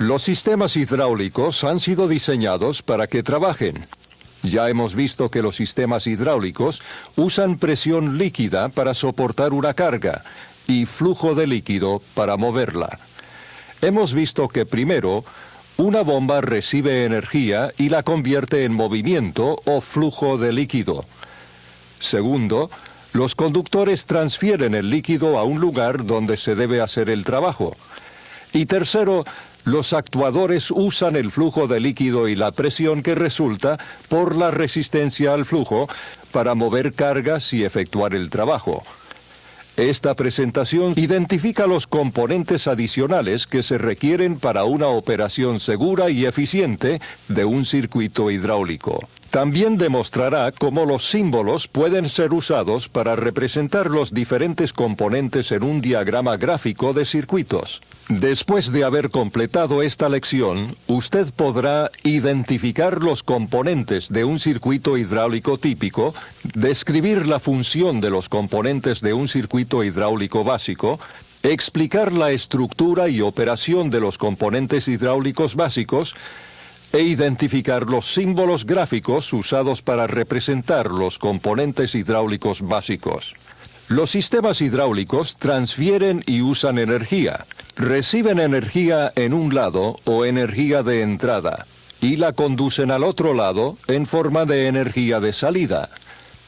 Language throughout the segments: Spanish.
Los sistemas hidráulicos han sido diseñados para que trabajen. Ya hemos visto que los sistemas hidráulicos usan presión líquida para soportar una carga y flujo de líquido para moverla. Hemos visto que primero, una bomba recibe energía y la convierte en movimiento o flujo de líquido. Segundo, los conductores transfieren el líquido a un lugar donde se debe hacer el trabajo. Y tercero, los actuadores usan el flujo de líquido y la presión que resulta por la resistencia al flujo para mover cargas y efectuar el trabajo. Esta presentación identifica los componentes adicionales que se requieren para una operación segura y eficiente de un circuito hidráulico. También demostrará cómo los símbolos pueden ser usados para representar los diferentes componentes en un diagrama gráfico de circuitos. Después de haber completado esta lección, usted podrá identificar los componentes de un circuito hidráulico típico, describir la función de los componentes de un circuito hidráulico básico, explicar la estructura y operación de los componentes hidráulicos básicos, e identificar los símbolos gráficos usados para representar los componentes hidráulicos básicos. Los sistemas hidráulicos transfieren y usan energía. Reciben energía en un lado o energía de entrada y la conducen al otro lado en forma de energía de salida.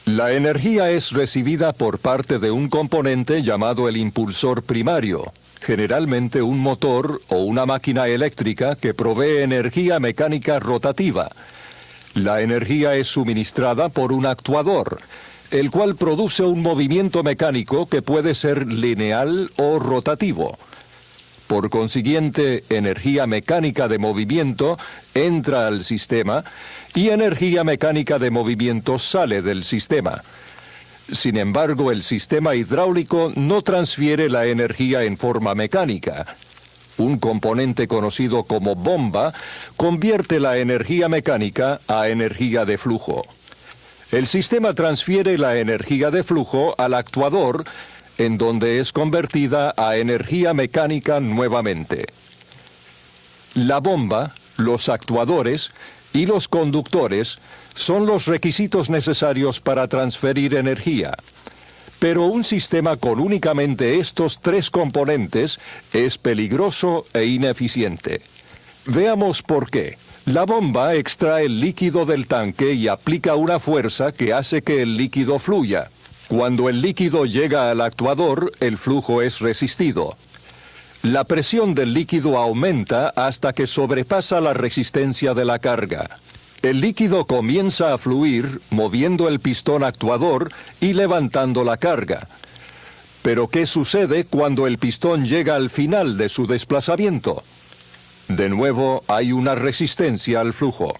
La energía es recibida por parte de un componente llamado el impulsor primario, generalmente un motor o una máquina eléctrica que provee energía mecánica rotativa. La energía es suministrada por un actuador, el cual produce un movimiento mecánico que puede ser lineal o rotativo. Por consiguiente, energía mecánica de movimiento entra al sistema y energía mecánica de movimiento sale del sistema. Sin embargo, el sistema hidráulico no transfiere la energía en forma mecánica. Un componente conocido como bomba convierte la energía mecánica a energía de flujo. El sistema transfiere la energía de flujo al actuador, en donde es convertida a energía mecánica nuevamente. La bomba, los actuadores y los conductores son los requisitos necesarios para transferir energía. Pero un sistema con únicamente estos tres componentes es peligroso e ineficiente. Veamos por qué. La bomba extrae el líquido del tanque y aplica una fuerza que hace que el líquido fluya. Cuando el líquido llega al actuador, el flujo es resistido. La presión del líquido aumenta hasta que sobrepasa la resistencia de la carga. El líquido comienza a fluir, moviendo el pistón actuador y levantando la carga. Pero ¿qué sucede cuando el pistón llega al final de su desplazamiento? De nuevo, hay una resistencia al flujo.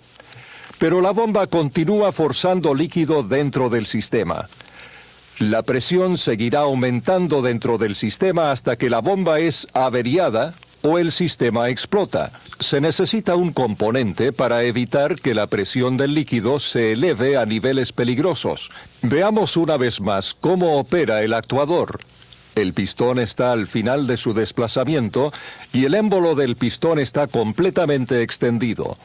Pero la bomba continúa forzando líquido dentro del sistema. La presión seguirá aumentando dentro del sistema hasta que la bomba es averiada o el sistema explota. Se necesita un componente para evitar que la presión del líquido se eleve a niveles peligrosos. Veamos una vez más cómo opera el actuador. El pistón está al final de su desplazamiento y el émbolo del pistón está completamente extendido.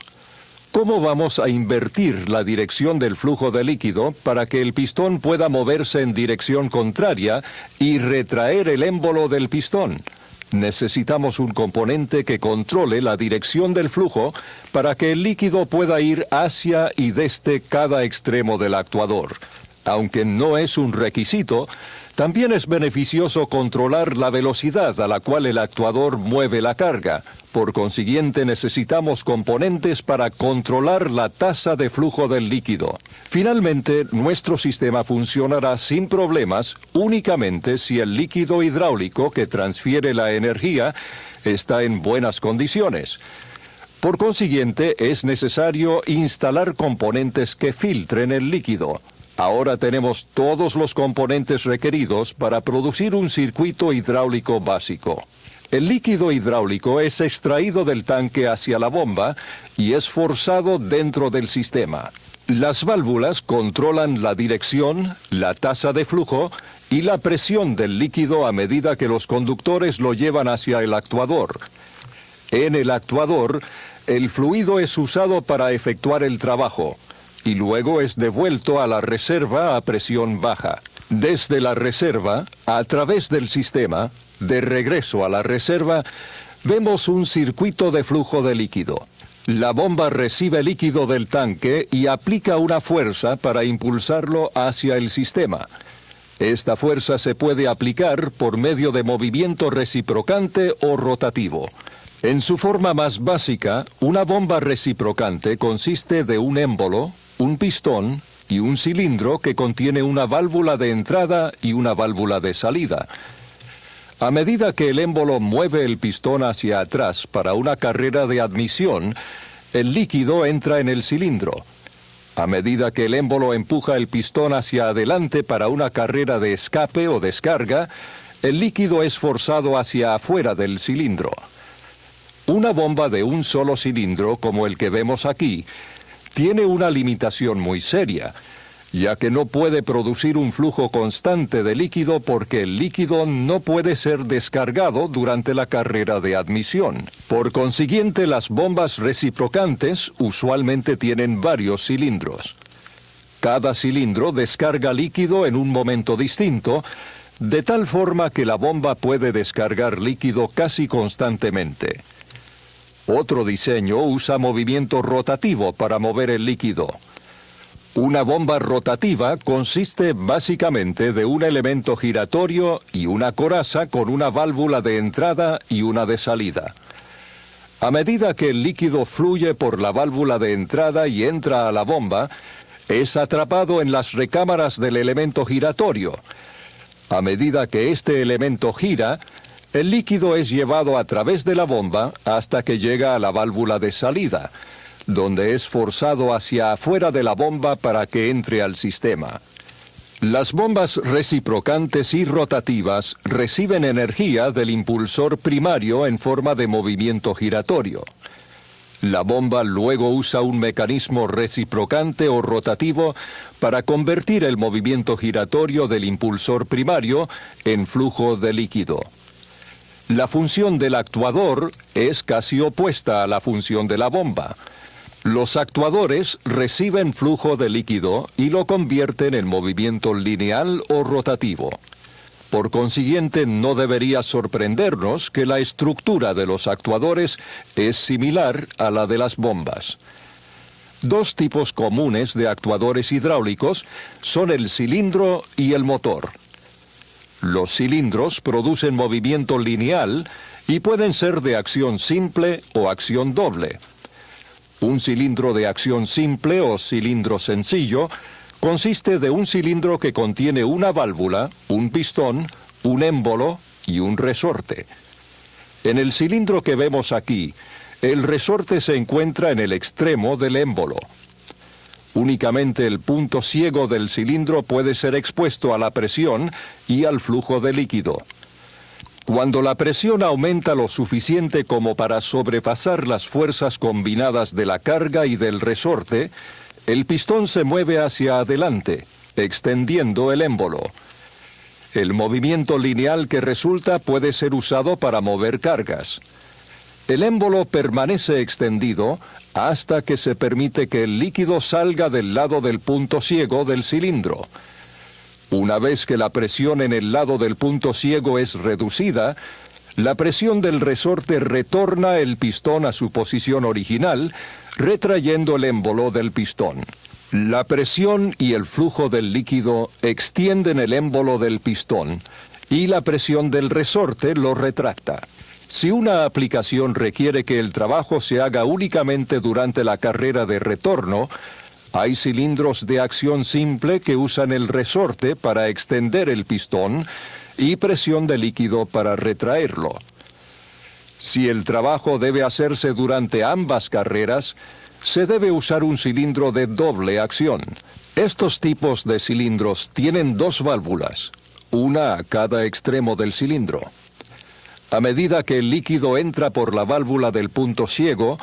¿Cómo vamos a invertir la dirección del flujo de líquido para que el pistón pueda moverse en dirección contraria y retraer el émbolo del pistón? Necesitamos un componente que controle la dirección del flujo para que el líquido pueda ir hacia y desde cada extremo del actuador. Aunque no es un requisito, también es beneficioso controlar la velocidad a la cual el actuador mueve la carga. Por consiguiente, necesitamos componentes para controlar la tasa de flujo del líquido. Finalmente, nuestro sistema funcionará sin problemas únicamente si el líquido hidráulico que transfiere la energía está en buenas condiciones. Por consiguiente, es necesario instalar componentes que filtren el líquido. Ahora tenemos todos los componentes requeridos para producir un circuito hidráulico básico. El líquido hidráulico es extraído del tanque hacia la bomba y es forzado dentro del sistema. Las válvulas controlan la dirección, la tasa de flujo y la presión del líquido a medida que los conductores lo llevan hacia el actuador. En el actuador, el fluido es usado para efectuar el trabajo y luego es devuelto a la reserva a presión baja. Desde la reserva, a través del sistema, de regreso a la reserva, vemos un circuito de flujo de líquido. La bomba recibe líquido del tanque y aplica una fuerza para impulsarlo hacia el sistema. Esta fuerza se puede aplicar por medio de movimiento reciprocante o rotativo. En su forma más básica, una bomba reciprocante consiste de un émbolo, un pistón y un cilindro que contiene una válvula de entrada y una válvula de salida. A medida que el émbolo mueve el pistón hacia atrás para una carrera de admisión, el líquido entra en el cilindro. A medida que el émbolo empuja el pistón hacia adelante para una carrera de escape o descarga, el líquido es forzado hacia afuera del cilindro. Una bomba de un solo cilindro, como el que vemos aquí, tiene una limitación muy seria, ya que no puede producir un flujo constante de líquido porque el líquido no puede ser descargado durante la carrera de admisión. Por consiguiente, las bombas reciprocantes usualmente tienen varios cilindros. Cada cilindro descarga líquido en un momento distinto, de tal forma que la bomba puede descargar líquido casi constantemente. Otro diseño usa movimiento rotativo para mover el líquido. Una bomba rotativa consiste básicamente de un elemento giratorio y una coraza con una válvula de entrada y una de salida. A medida que el líquido fluye por la válvula de entrada y entra a la bomba, es atrapado en las recámaras del elemento giratorio. A medida que este elemento gira, el líquido es llevado a través de la bomba hasta que llega a la válvula de salida, donde es forzado hacia afuera de la bomba para que entre al sistema. Las bombas reciprocantes y rotativas reciben energía del impulsor primario en forma de movimiento giratorio. La bomba luego usa un mecanismo reciprocante o rotativo para convertir el movimiento giratorio del impulsor primario en flujo de líquido. La función del actuador es casi opuesta a la función de la bomba. Los actuadores reciben flujo de líquido y lo convierten en movimiento lineal o rotativo. Por consiguiente, no debería sorprendernos que la estructura de los actuadores es similar a la de las bombas. Dos tipos comunes de actuadores hidráulicos son el cilindro y el motor. Los cilindros producen movimiento lineal y pueden ser de acción simple o acción doble. Un cilindro de acción simple o cilindro sencillo consiste de un cilindro que contiene una válvula, un pistón, un émbolo y un resorte. En el cilindro que vemos aquí, el resorte se encuentra en el extremo del émbolo. Únicamente el punto ciego del cilindro puede ser expuesto a la presión y al flujo de líquido. Cuando la presión aumenta lo suficiente como para sobrepasar las fuerzas combinadas de la carga y del resorte, el pistón se mueve hacia adelante, extendiendo el émbolo. El movimiento lineal que resulta puede ser usado para mover cargas. El émbolo permanece extendido hasta que se permite que el líquido salga del lado del punto ciego del cilindro. Una vez que la presión en el lado del punto ciego es reducida, la presión del resorte retorna el pistón a su posición original, retrayendo el émbolo del pistón. La presión y el flujo del líquido extienden el émbolo del pistón y la presión del resorte lo retracta. Si una aplicación requiere que el trabajo se haga únicamente durante la carrera de retorno, hay cilindros de acción simple que usan el resorte para extender el pistón y presión de líquido para retraerlo. Si el trabajo debe hacerse durante ambas carreras, se debe usar un cilindro de doble acción. Estos tipos de cilindros tienen dos válvulas, una a cada extremo del cilindro. A medida que el líquido entra por la válvula del punto ciego,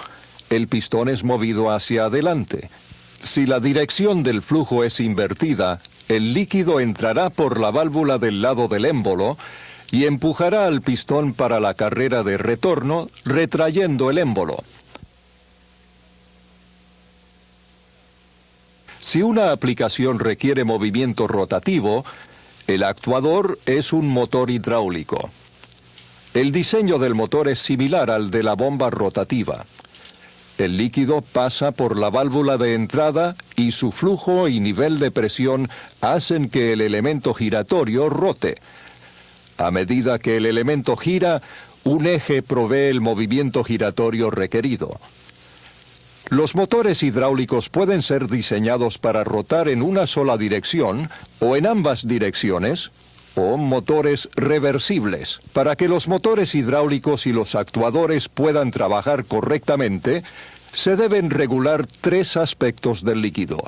el pistón es movido hacia adelante. Si la dirección del flujo es invertida, el líquido entrará por la válvula del lado del émbolo y empujará al pistón para la carrera de retorno, retrayendo el émbolo. Si una aplicación requiere movimiento rotativo, el actuador es un motor hidráulico. El diseño del motor es similar al de la bomba rotativa. El líquido pasa por la válvula de entrada y su flujo y nivel de presión hacen que el elemento giratorio rote. A medida que el elemento gira, un eje provee el movimiento giratorio requerido. Los motores hidráulicos pueden ser diseñados para rotar en una sola dirección o en ambas direcciones, o motores reversibles. Para que los motores hidráulicos y los actuadores puedan trabajar correctamente, se deben regular tres aspectos del líquido: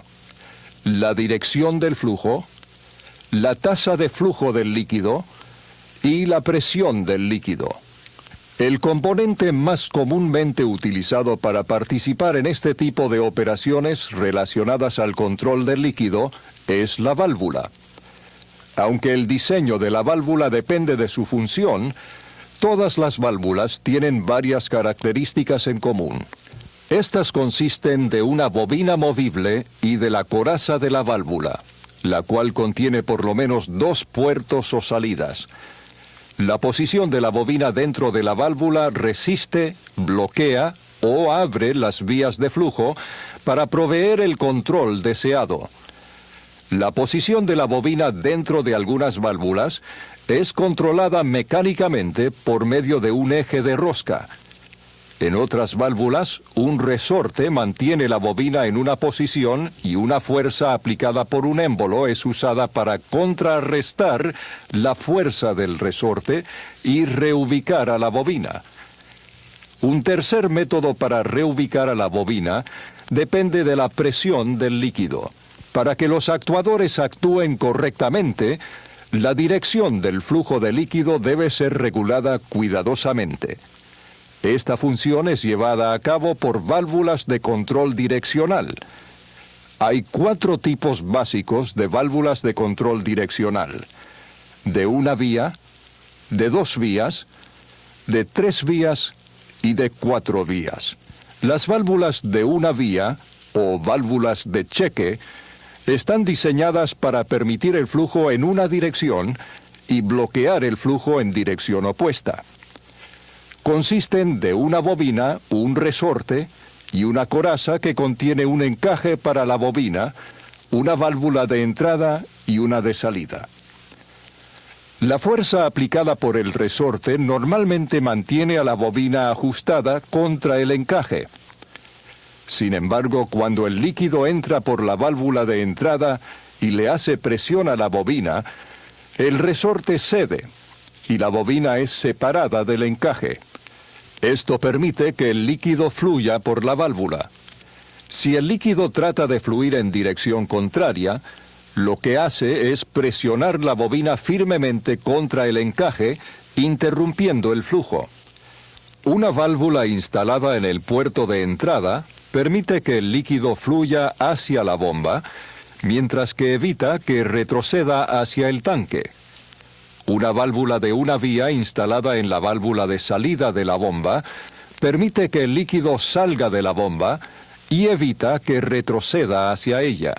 la dirección del flujo, la tasa de flujo del líquido y la presión del líquido. El componente más comúnmente utilizado para participar en este tipo de operaciones relacionadas al control del líquido es la válvula. Aunque el diseño de la válvula depende de su función, todas las válvulas tienen varias características en común. Estas consisten de una bobina movible y de la coraza de la válvula, la cual contiene por lo menos dos puertos o salidas. La posición de la bobina dentro de la válvula resiste, bloquea o abre las vías de flujo para proveer el control deseado. La posición de la bobina dentro de algunas válvulas es controlada mecánicamente por medio de un eje de rosca. En otras válvulas, un resorte mantiene la bobina en una posición y una fuerza aplicada por un émbolo es usada para contrarrestar la fuerza del resorte y reubicar a la bobina. Un tercer método para reubicar a la bobina depende de la presión del líquido. Para que los actuadores actúen correctamente, la dirección del flujo de líquido debe ser regulada cuidadosamente. Esta función es llevada a cabo por válvulas de control direccional. Hay 4 tipos básicos de válvulas de control direccional: de una vía, de 2 vías, de 3 vías y de 4 vías. Las válvulas de una vía, o válvulas de cheque, están diseñadas para permitir el flujo en una dirección y bloquear el flujo en dirección opuesta. Consisten de una bobina, un resorte y una coraza que contiene un encaje para la bobina, una válvula de entrada y una de salida. La fuerza aplicada por el resorte normalmente mantiene a la bobina ajustada contra el encaje. Sin embargo, cuando el líquido entra por la válvula de entrada y le hace presión a la bobina, el resorte cede y la bobina es separada del encaje. Esto permite que el líquido fluya por la válvula. Si el líquido trata de fluir en dirección contraria, lo que hace es presionar la bobina firmemente contra el encaje, interrumpiendo el flujo. Una válvula instalada en el puerto de entrada permite que el líquido fluya hacia la bomba, mientras que evita que retroceda hacia el tanque. Una válvula de una vía instalada en la válvula de salida de la bomba permite que el líquido salga de la bomba y evita que retroceda hacia ella.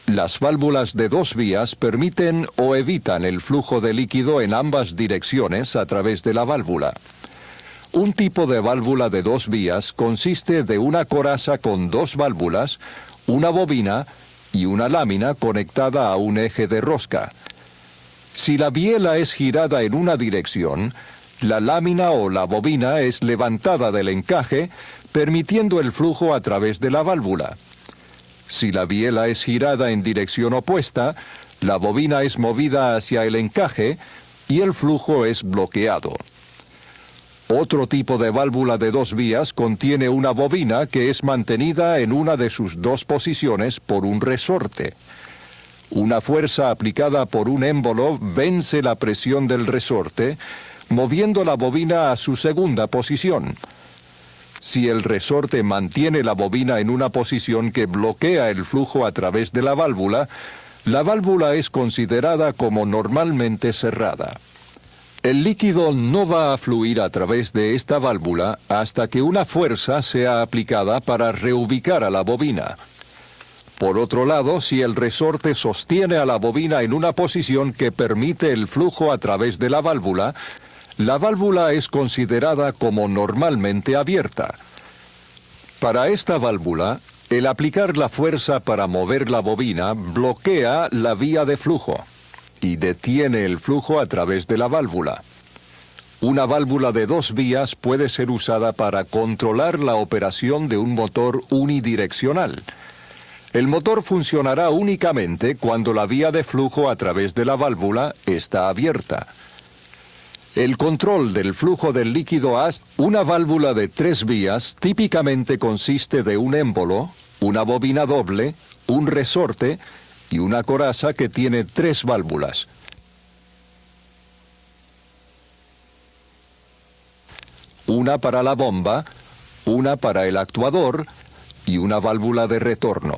Las válvulas de 2 vías permiten o evitan el flujo de líquido en ambas direcciones a través de la válvula. Un tipo de válvula de 2 vías consiste de una coraza con 2 válvulas, una bobina y una lámina conectada a un eje de rosca. Si la biela es girada en una dirección, la lámina o la bobina es levantada del encaje, permitiendo el flujo a través de la válvula. Si la biela es girada en dirección opuesta, la bobina es movida hacia el encaje y el flujo es bloqueado. Otro tipo de válvula de 2 vías contiene una bobina que es mantenida en una de sus 2 posiciones por un resorte. Una fuerza aplicada por un émbolo vence la presión del resorte, moviendo la bobina a su segunda posición. Si el resorte mantiene la bobina en una posición que bloquea el flujo a través de la válvula es considerada como normalmente cerrada. El líquido no va a fluir a través de esta válvula hasta que una fuerza sea aplicada para reubicar a la bobina. Por otro lado, si el resorte sostiene a la bobina en una posición que permite el flujo a través de la válvula es considerada como normalmente abierta. Para esta válvula, el aplicar la fuerza para mover la bobina bloquea la vía de flujo y detiene el flujo a través de la válvula. Una válvula de 2 vías puede ser usada para controlar la operación de un motor unidireccional. El motor funcionará únicamente cuando la vía de flujo a través de la válvula está abierta. El control del flujo del líquido una válvula de 3 vías típicamente consiste de un émbolo, una bobina doble, un resorte y una coraza que tiene 3 válvulas. Una para la bomba, una para el actuador y una válvula de retorno.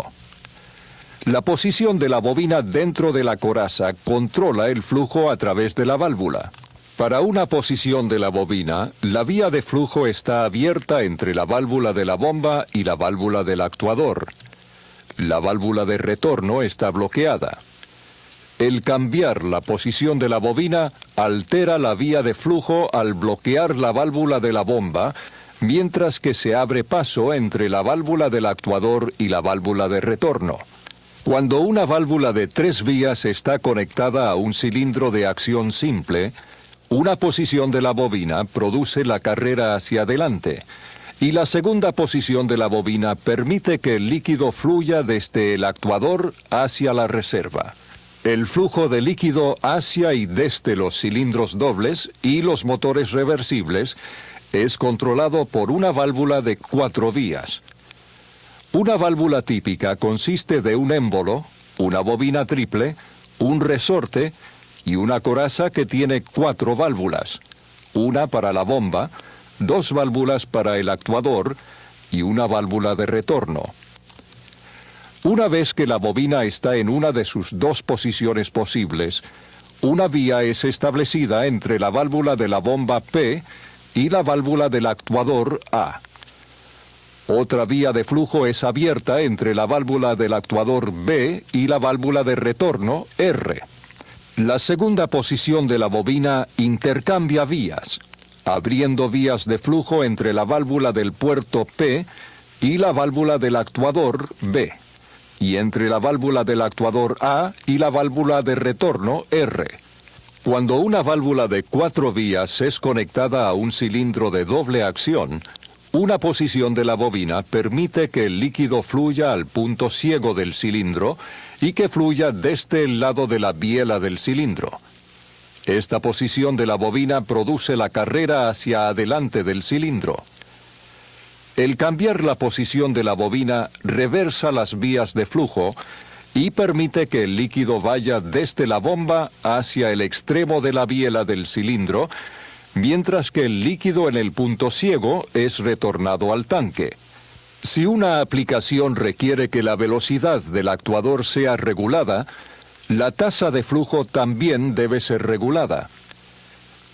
La posición de la bobina dentro de la coraza controla el flujo a través de la válvula. Para una posición de la bobina, la vía de flujo está abierta entre la válvula de la bomba y la válvula del actuador. La válvula de retorno está bloqueada. El cambiar la posición de la bobina altera la vía de flujo al bloquear la válvula de la bomba, mientras que se abre paso entre la válvula del actuador y la válvula de retorno. Cuando una válvula de 3 vías está conectada a un cilindro de acción simple, una posición de la bobina produce la carrera hacia adelante, y la segunda posición de la bobina permite que el líquido fluya desde el actuador hacia la reserva. El flujo de líquido hacia y desde los cilindros dobles y los motores reversibles es controlado por una válvula de 4 vías. Una válvula típica consiste de un émbolo, una bobina triple, un resorte y una coraza que tiene 4 válvulas, una para la bomba, 2 válvulas para el actuador y una válvula de retorno. Una vez que la bobina está en una de sus 2 posiciones posibles, una vía es establecida entre la válvula de la bomba P y la válvula del actuador A. Otra vía de flujo es abierta entre la válvula del actuador B y la válvula de retorno R. La segunda posición de la bobina intercambia vías, abriendo vías de flujo entre la válvula del puerto P y la válvula del actuador B, y entre la válvula del actuador A y la válvula de retorno R. Cuando una válvula de 4 vías es conectada a un cilindro de doble acción, una posición de la bobina permite que el líquido fluya al punto ciego del cilindro y que fluya desde el lado de la biela del cilindro. Esta posición de la bobina produce la carrera hacia adelante del cilindro. El cambiar la posición de la bobina reversa las vías de flujo y permite que el líquido vaya desde la bomba hacia el extremo de la biela del cilindro, mientras que el líquido en el punto ciego es retornado al tanque. Si una aplicación requiere que la velocidad del actuador sea regulada, la tasa de flujo también debe ser regulada.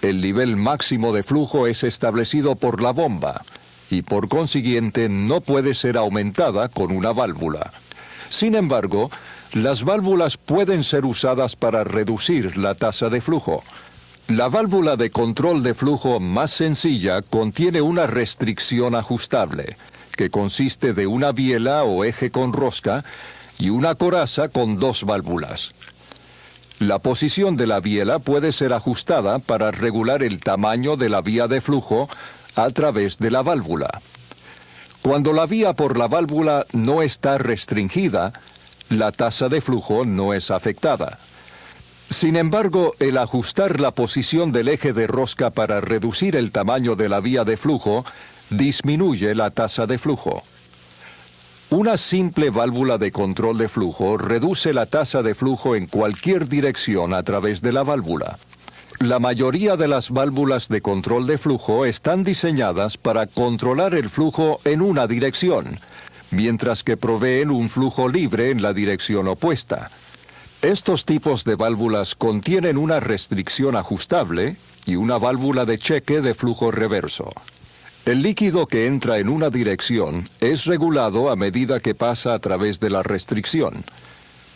El nivel máximo de flujo es establecido por la bomba y por consiguiente no puede ser aumentada con una válvula. Sin embargo, las válvulas pueden ser usadas para reducir la tasa de flujo. La válvula de control de flujo más sencilla contiene una restricción ajustable, que consiste de una biela o eje con rosca y una coraza con 2 válvulas. La posición de la biela puede ser ajustada para regular el tamaño de la vía de flujo a través de la válvula. Cuando la vía por la válvula no está restringida, la tasa de flujo no es afectada. Sin embargo, el ajustar la posición del eje de rosca para reducir el tamaño de la vía de flujo disminuye la tasa de flujo. Una simple válvula de control de flujo reduce la tasa de flujo en cualquier dirección a través de la válvula. La mayoría de las válvulas de control de flujo están diseñadas para controlar el flujo en una dirección, mientras que proveen un flujo libre en la dirección opuesta. Estos tipos de válvulas contienen una restricción ajustable y una válvula de cheque de flujo reverso. El líquido que entra en una dirección es regulado a medida que pasa a través de la restricción,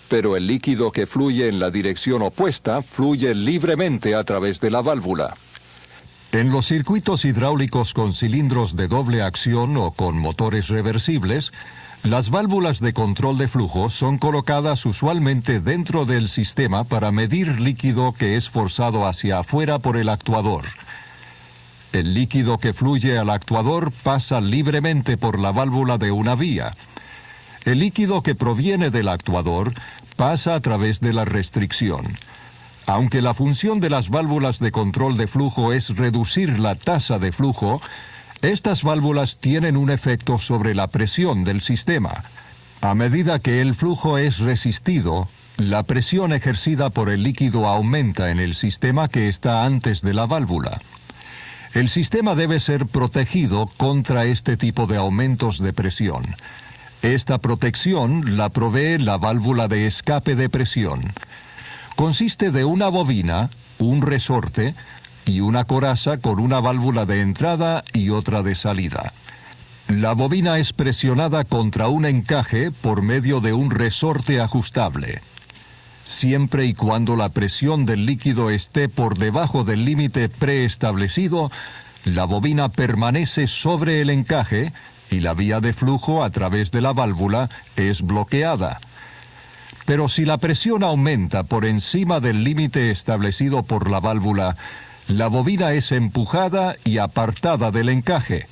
pero el líquido que fluye en la dirección opuesta fluye libremente a través de la válvula. En los circuitos hidráulicos con cilindros de doble acción o con motores reversibles, las válvulas de control de flujo son colocadas usualmente dentro del sistema para medir líquido que es forzado hacia afuera por el actuador. El líquido que fluye al actuador pasa libremente por la válvula de una vía. El líquido que proviene del actuador pasa a través de la restricción. Aunque la función de las válvulas de control de flujo es reducir la tasa de flujo, estas válvulas tienen un efecto sobre la presión del sistema. A medida que el flujo es resistido, la presión ejercida por el líquido aumenta en el sistema que está antes de la válvula. El sistema debe ser protegido contra este tipo de aumentos de presión. Esta protección la provee la válvula de escape de presión. Consiste de una bobina, un resorte y una coraza con una válvula de entrada y otra de salida. La bobina es presionada contra un encaje por medio de un resorte ajustable. Siempre y cuando la presión del líquido esté por debajo del límite preestablecido, la bobina permanece sobre el encaje y la vía de flujo a través de la válvula es bloqueada. Pero si la presión aumenta por encima del límite establecido por la válvula, la bobina es empujada y apartada del encaje,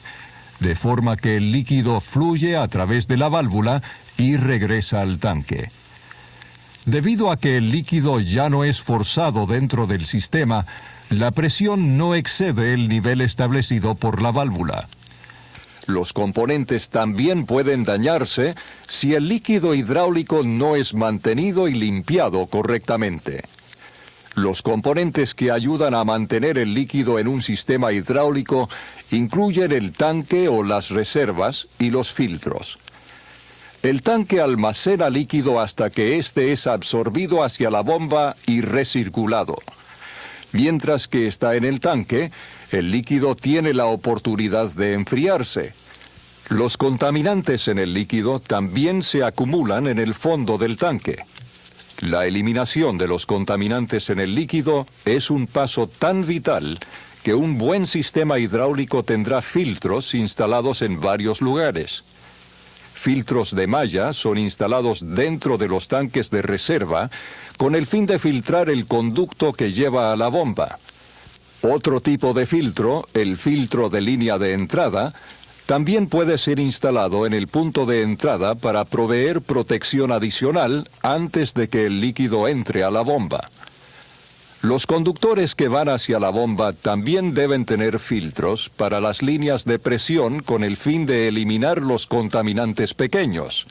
de forma que el líquido fluye a través de la válvula y regresa al tanque. Debido a que el líquido ya no es forzado dentro del sistema, la presión no excede el nivel establecido por la válvula. Los componentes también pueden dañarse si el líquido hidráulico no es mantenido y limpiado correctamente. Los componentes que ayudan a mantener el líquido en un sistema hidráulico incluyen el tanque o las reservas y los filtros. El tanque almacena líquido hasta que éste es absorbido hacia la bomba y recirculado. Mientras que está en el tanque, el líquido tiene la oportunidad de enfriarse. Los contaminantes en el líquido también se acumulan en el fondo del tanque. La eliminación de los contaminantes en el líquido es un paso tan vital que un buen sistema hidráulico tendrá filtros instalados en varios lugares. Filtros de malla son instalados dentro de los tanques de reserva con el fin de filtrar el conducto que lleva a la bomba. Otro tipo de filtro, el filtro de línea de entrada, también puede ser instalado en el punto de entrada para proveer protección adicional antes de que el líquido entre a la bomba. Los conductores que van hacia la bomba también deben tener filtros para las líneas de presión con el fin de eliminar los contaminantes pequeños.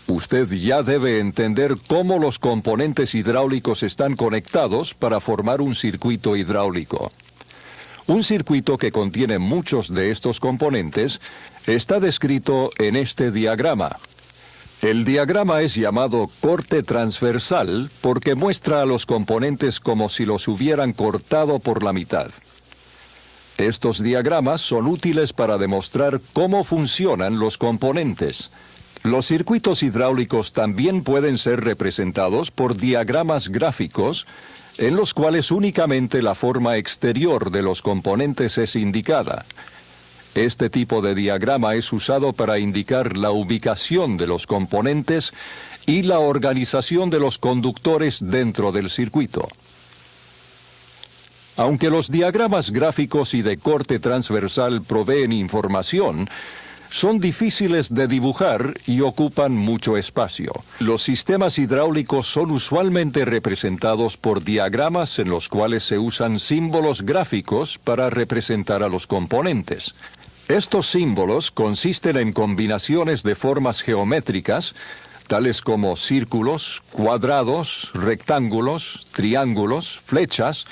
Usted ya debe entender cómo los componentes hidráulicos están conectados para formar un circuito hidráulico. Un circuito que contiene muchos de estos componentes está descrito en este diagrama. El diagrama es llamado corte transversal porque muestra a los componentes como si los hubieran cortado por la mitad. Estos diagramas son útiles para demostrar cómo funcionan los componentes. Los circuitos hidráulicos también pueden ser representados por diagramas gráficos en los cuales únicamente la forma exterior de los componentes es indicada. Este tipo de diagrama es usado para indicar la ubicación de los componentes y la organización de los conductores dentro del circuito. Aunque los diagramas gráficos y de corte transversal proveen información, son difíciles de dibujar y ocupan mucho espacio. Los sistemas hidráulicos son usualmente representados por diagramas en los cuales se usan símbolos gráficos para representar a los componentes. Estos símbolos consisten en combinaciones de formas geométricas, tales como círculos, cuadrados, rectángulos, triángulos, flechas,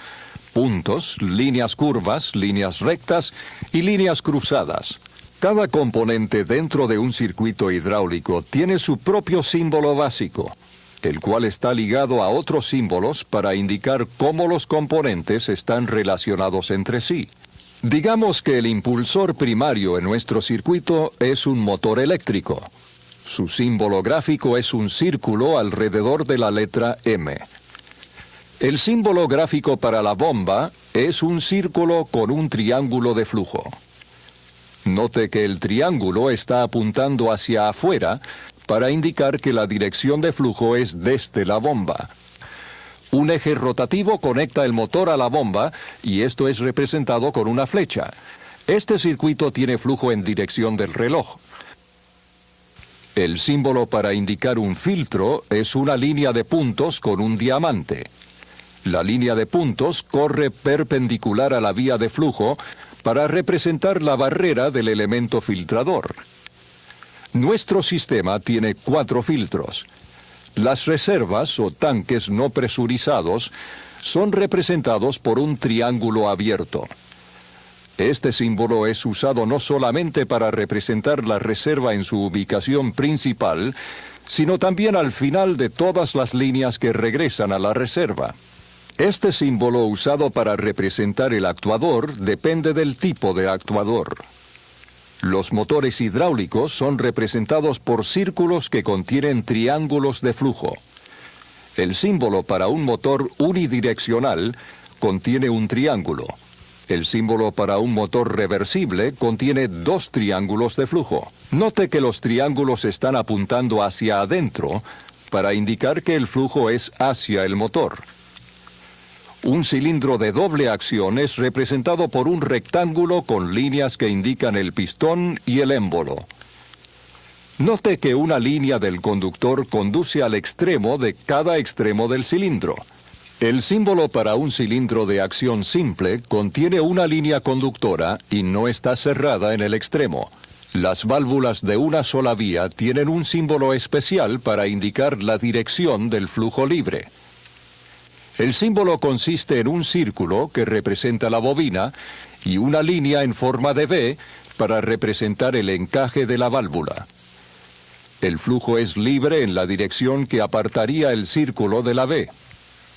puntos, líneas curvas, líneas rectas y líneas cruzadas. Cada componente dentro de un circuito hidráulico tiene su propio símbolo básico. el cual está ligado a otros símbolos para indicar cómo los componentes están relacionados entre sí. Digamos que el impulsor primario en nuestro circuito es un motor eléctrico. Su símbolo gráfico es un círculo alrededor de la letra M. El símbolo gráfico para la bomba es un círculo con un triángulo de flujo. Note que el triángulo está apuntando hacia afuera para indicar que la dirección de flujo es desde la bomba. Un eje rotativo conecta el motor a la bomba y esto es representado con una flecha. Este circuito tiene flujo en dirección del reloj. El símbolo para indicar un filtro es una línea de puntos con un diamante. La línea de puntos corre perpendicular a la vía de flujo para representar la barrera del elemento filtrador. Nuestro sistema tiene 4 filtros. Las reservas o tanques no presurizados son representados por un triángulo abierto. Este símbolo es usado no solamente para representar la reserva en su ubicación principal, sino también al final de todas las líneas que regresan a la reserva. Este símbolo usado para representar el actuador depende del tipo de actuador. Los motores hidráulicos son representados por círculos que contienen triángulos de flujo. El símbolo para un motor unidireccional contiene un triángulo. El símbolo para un motor reversible contiene 2 triángulos de flujo. Note que los triángulos están apuntando hacia adentro para indicar que el flujo es hacia el motor. Un cilindro de doble acción es representado por un rectángulo con líneas que indican el pistón y el émbolo. Note que una línea del conductor conduce al extremo de cada extremo del cilindro. El símbolo para un cilindro de acción simple contiene una línea conductora y no está cerrada en el extremo. Las válvulas de una sola vía tienen un símbolo especial para indicar la dirección del flujo libre. El símbolo consiste en un círculo que representa la bobina y una línea en forma de V para representar el encaje de la válvula. El flujo es libre en la dirección que apartaría el círculo de la V.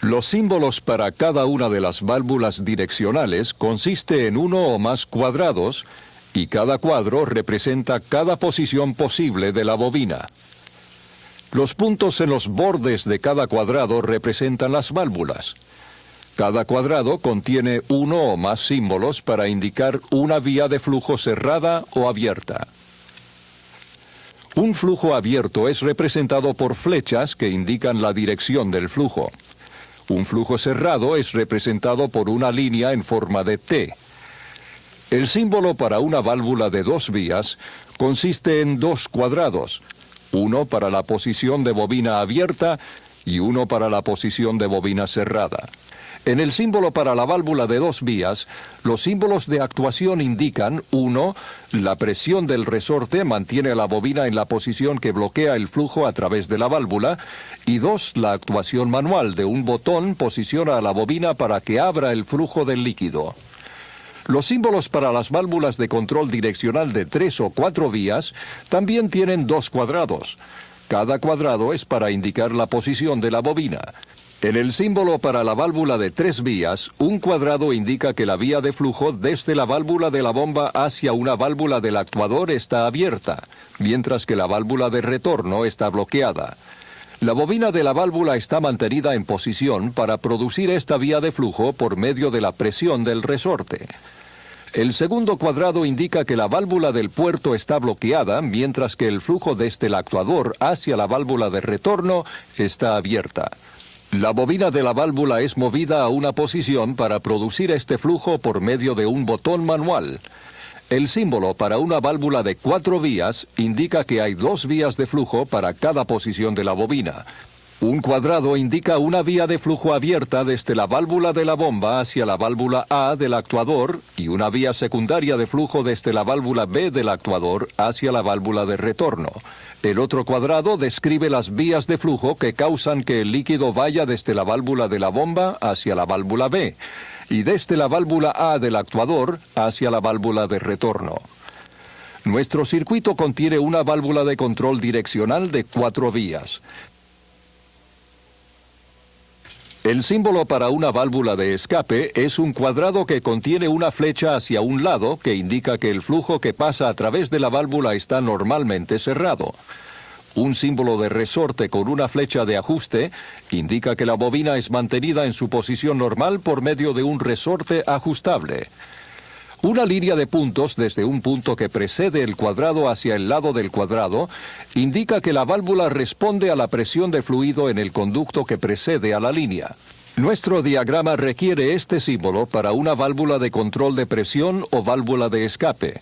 Los símbolos para cada una de las válvulas direccionales consiste en uno o más cuadrados y cada cuadro representa cada posición posible de la bobina. Los puntos en los bordes de cada cuadrado representan las válvulas. Cada cuadrado contiene uno o más símbolos para indicar una vía de flujo cerrada o abierta. Un flujo abierto es representado por flechas que indican la dirección del flujo. Un flujo cerrado es representado por una línea en forma de T. El símbolo para una válvula de 2 vías consiste en 2 cuadrados, uno para la posición de bobina abierta y uno para la posición de bobina cerrada. En el símbolo para la válvula de 2 vías, los símbolos de actuación indican: 1. La presión del resorte mantiene a la bobina en la posición que bloquea el flujo a través de la válvula, y 2. La actuación manual de un botón posiciona a la bobina para que abra el flujo del líquido. Los símbolos para las válvulas de control direccional de 3 o 4 vías también tienen 2 cuadrados. Cada cuadrado es para indicar la posición de la bobina. En el símbolo para la válvula de 3 vías, un cuadrado indica que la vía de flujo desde la válvula de la bomba hacia una válvula del actuador está abierta, mientras que la válvula de retorno está bloqueada. La bobina de la válvula está mantenida en posición para producir esta vía de flujo por medio de la presión del resorte. El segundo cuadrado indica que la válvula del puerto está bloqueada, mientras que el flujo desde el actuador hacia la válvula de retorno está abierta. La bobina de la válvula es movida a una posición para producir este flujo por medio de un botón manual. El símbolo para una válvula de 4 vías indica que hay 2 vías de flujo para cada posición de la bobina. Un cuadrado indica una vía de flujo abierta desde la válvula de la bomba hacia la válvula A del actuador y una vía secundaria de flujo desde la válvula B del actuador hacia la válvula de retorno. El otro cuadrado describe las vías de flujo que causan que el líquido vaya desde la válvula de la bomba hacia la válvula B y desde la válvula A del actuador hacia la válvula de retorno. Nuestro circuito contiene una válvula de control direccional de 4 vías. El símbolo para una válvula de escape es un cuadrado que contiene una flecha hacia un lado que indica que el flujo que pasa a través de la válvula está normalmente cerrado. Un símbolo de resorte con una flecha de ajuste indica que la bobina es mantenida en su posición normal por medio de un resorte ajustable. Una línea de puntos desde un punto que precede el cuadrado hacia el lado del cuadrado indica que la válvula responde a la presión de fluido en el conducto que precede a la línea. Nuestro diagrama requiere este símbolo para una válvula de control de presión o válvula de escape.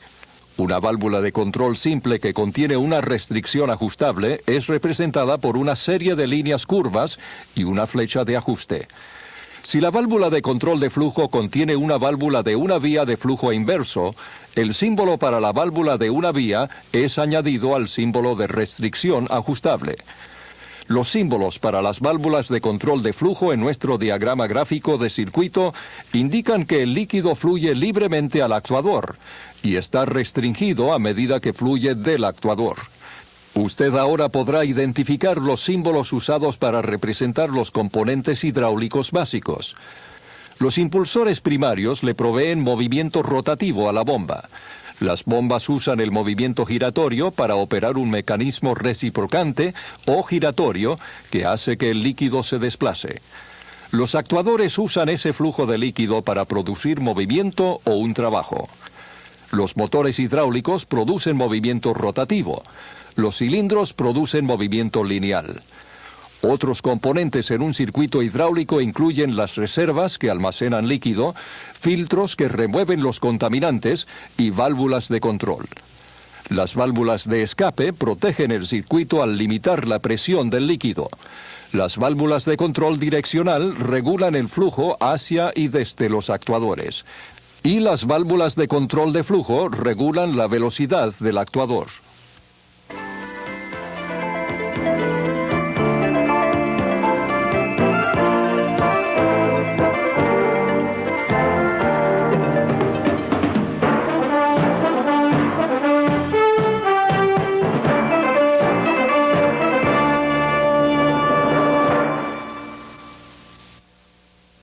Una válvula de control simple que contiene una restricción ajustable es representada por una serie de líneas curvas y una flecha de ajuste. Si la válvula de control de flujo contiene una válvula de una vía de flujo inverso, el símbolo para la válvula de una vía es añadido al símbolo de restricción ajustable. Los símbolos para las válvulas de control de flujo en nuestro diagrama gráfico de circuito indican que el líquido fluye libremente al actuador y está restringido a medida que fluye del actuador. Usted ahora podrá identificar los símbolos usados para representar los componentes hidráulicos básicos. Los impulsores primarios le proveen movimiento rotativo a la bomba. Las bombas usan el movimiento giratorio para operar un mecanismo reciprocante o giratorio que hace que el líquido se desplace. Los actuadores usan ese flujo de líquido para producir movimiento o un trabajo. Los motores hidráulicos producen movimiento rotativo. Los cilindros producen movimiento lineal. Otros componentes en un circuito hidráulico incluyen las reservas que almacenan líquido, filtros que remueven los contaminantes y válvulas de control. Las válvulas de escape protegen el circuito al limitar la presión del líquido. Las válvulas de control direccional regulan el flujo hacia y desde los actuadores. Y las válvulas de control de flujo regulan la velocidad del actuador.